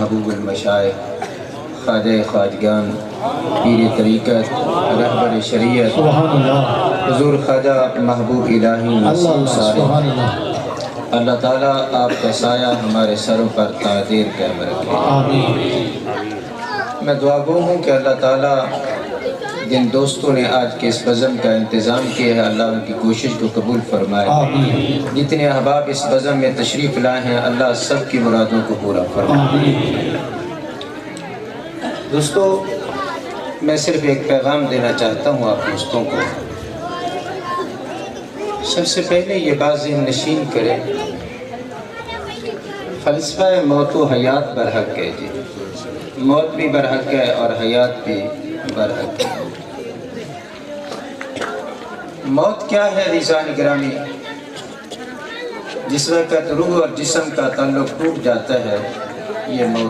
محبوب المشائخ، خواجہ خواجگان، پیر طریقت، رہبر شریعت، حضور خواجہ محبوب الہی نصیب صالح، اللہ تعالیٰ آپ کا سایہ ہمارے سروں پر تعدیر قائم رکھے۔ میں دعا گو ہوں کہ اللہ تعالیٰ جن دوستوں نے آج کے اس بزم کا انتظام کیا ہے، اللہ ان کی کوشش کو قبول فرمائے۔ جتنے احباب اس بزم میں تشریف لائے ہیں، اللہ سب کی مرادوں کو پورا فرمائے۔ دوستو، میں صرف ایک پیغام دینا چاہتا ہوں آپ دوستوں کو۔ سب سے پہلے یہ بات ذہن نشین کریں، فلسفہ موت و حیات برحق ہے جی، موت بھی برحق ہے اور حیات بھی برحق ہے۔ موت کیا ہے عزیزان گرامی؟ جس وقت روح اور جسم کا تعلق ٹوٹ جاتا ہے، یہ موت